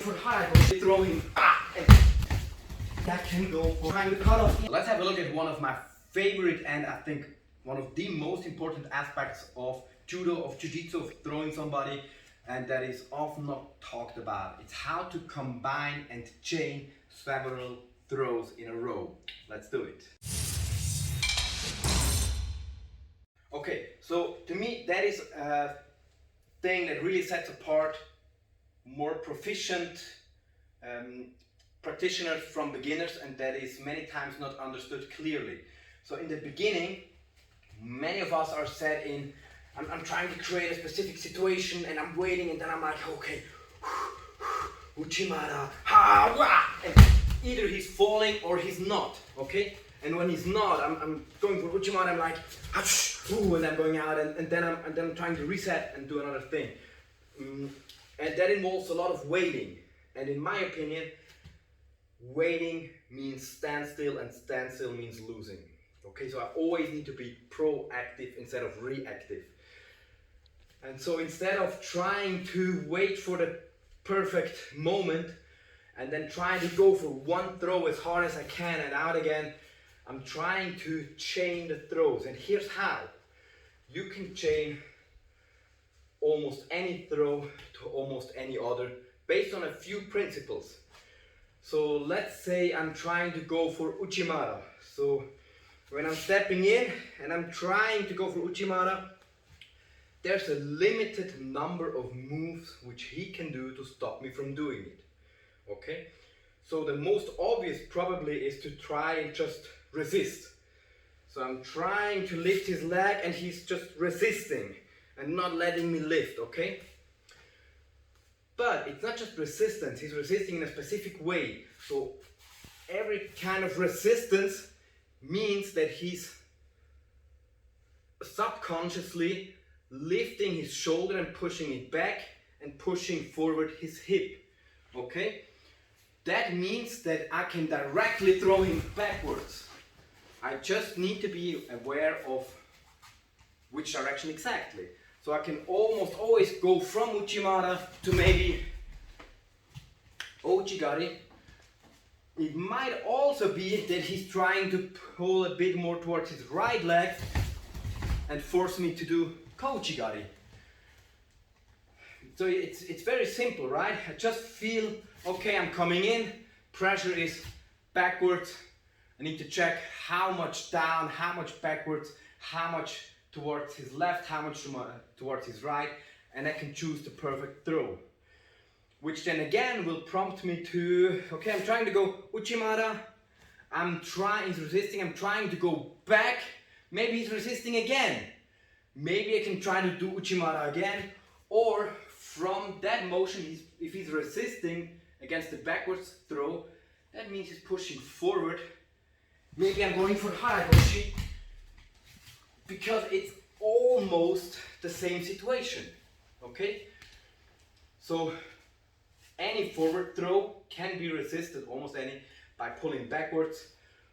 for high, throwing, and that can go for trying to cut off. Let's have a look at one of my favorite and I think one of the most important aspects of judo, of jiu-jitsu, of throwing somebody, and that is often not talked about. It's how to combine and chain several throws in a row. Let's do it. Okay, so to me that is a thing that really sets apart more proficient practitioners from beginners, and that is many times not understood clearly. So in the beginning, many of us are set in, I'm trying to create a specific situation and I'm waiting, and then I'm like, okay, Uchimata, and either he's falling or he's not, okay? And when he's not, I'm going for Uchimata, I'm like, and I'm going out, and then I'm trying to reset and do another thing. And that involves a lot of waiting. And in my opinion, waiting means standstill, and standstill means losing. Okay, so I always need to be proactive instead of reactive. And so instead of trying to wait for the perfect moment and then trying to go for one throw as hard as I can and out again, I'm trying to chain the throws. And here's how. You can chain almost any throw to almost any other based on a few principles. So let's say I'm trying to go for Uchimata. So when I'm stepping in and I'm trying to go for Uchimata, there's a limited number of moves which he can do to stop me from doing it. Okay? So the most obvious probably is to try and just resist. So I'm trying to lift his leg and he's just resisting and not letting me lift, okay? But it's not just resistance, he's resisting in a specific way. So every kind of resistance means that he's subconsciously lifting his shoulder and pushing it back and pushing forward his hip, okay? That means that I can directly throw him backwards. I just need to be aware of which direction exactly. So I can almost always go from Uchimata to maybe Uchigari. It might also be that he's trying to pull a bit more towards his right leg and force me to do Uchigari. So it's very simple, right? I just feel, okay, I'm coming in, pressure is backwards. I need to check how much down, how much backwards, how much towards his left, how much towards his right, and I can choose the perfect throw. Which then again will prompt me to, okay, I'm trying to go Uchimata, he's resisting, I'm trying to go back, maybe he's resisting again. Maybe I can try to do Uchimata again, or from that motion, if he's resisting against the backwards throw, that means he's pushing forward. Maybe I'm going for Haragoshi, because it's almost the same situation, okay? So any forward throw can be resisted, almost any, by pulling backwards,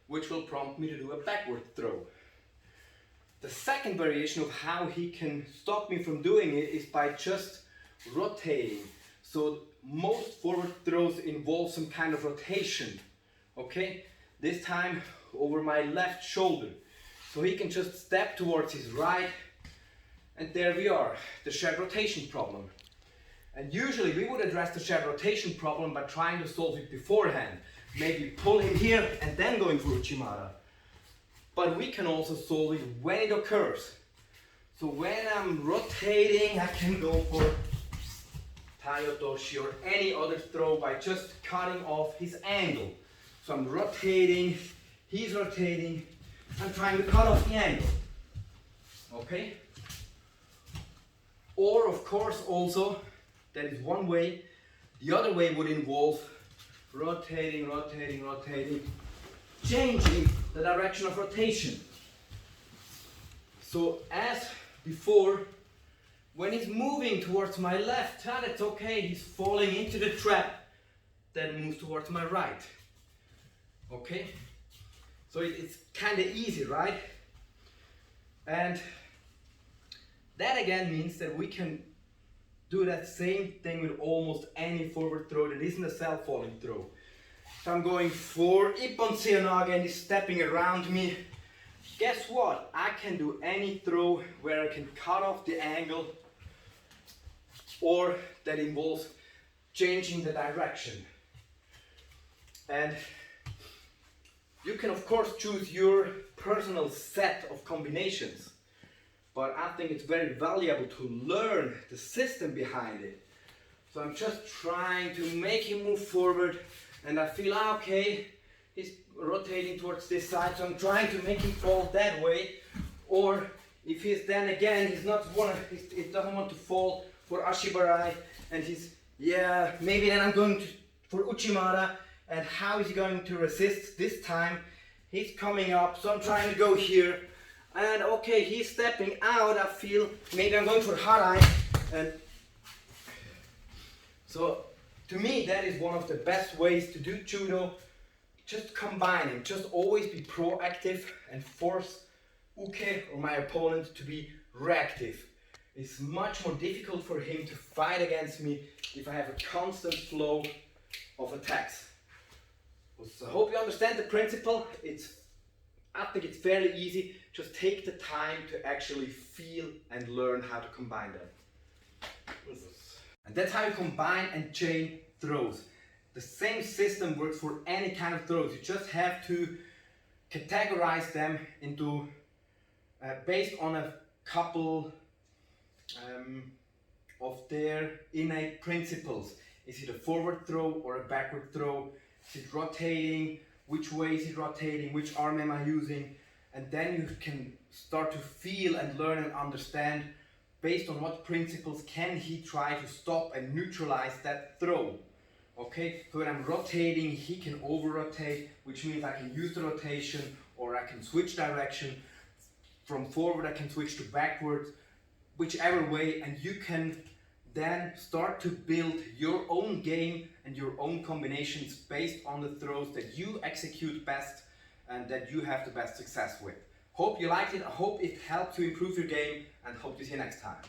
which will prompt me to do a backward throw. The second variation of how he can stop me from doing it is by just rotating. So most forward throws involve some kind of rotation, okay? This time over my left shoulder. So he can just step towards his right, and there we are, the shed rotation problem. And usually we would address the shed rotation problem by trying to solve it beforehand. Maybe pull him here and then going for Uchimata. But we can also solve it when it occurs. So when I'm rotating, I can go for Tayotoshi or any other throw by just cutting off his angle. So I'm rotating, he's rotating, I'm trying to cut off the angle, okay? Or of course also, that is one way. The other way would involve rotating, rotating, rotating, changing the direction of rotation. So as before, when he's moving towards my left, that's okay, he's falling into the trap, then moves towards my right, okay? So it's kind of easy, right? And that again means that we can do that same thing with almost any forward throw that isn't a self-falling throw. If I'm going for Ippon Seoinage and he's stepping around me, guess what? I can do any throw where I can cut off the angle or that involves changing the direction. And you can of course choose your personal set of combinations, but I think it's very valuable to learn the system behind it. So I'm just trying to make him move forward, and I feel okay, he's rotating towards this side, so I'm trying to make him fall that way. Or if he's then again, he doesn't want to fall for Ashibarai, and he's, yeah, maybe then I'm going for Uchimata, and how is he going to resist this time? He's coming up, so I'm trying to go here, and okay, he's stepping out, I feel, maybe I'm going for Harai, and so to me that is one of the best ways to do judo. Just combining, just always be proactive and force Uke or my opponent to be reactive. It's much more difficult for him to fight against me if I have a constant flow of attacks. So I hope you understand the principle. I think it's fairly easy. Just take the time to actually feel and learn how to combine them. And that's how you combine and chain throws. The same system works for any kind of throws. You just have to categorize them into based on a couple of their innate principles. Is it a forward throw or a backward throw? Is it rotating? Which way is it rotating? Which arm am I using? And then you can start to feel and learn and understand based on what principles can he try to stop and neutralize that throw. Okay, so when I'm rotating, he can over-rotate, which means I can use the rotation, or I can switch direction. From forward I can switch to backwards, whichever way, and you can then start to build your own game and your own combinations based on the throws that you execute best and that you have the best success with. Hope you liked it, I hope it helped to improve your game, and hope to see you next time.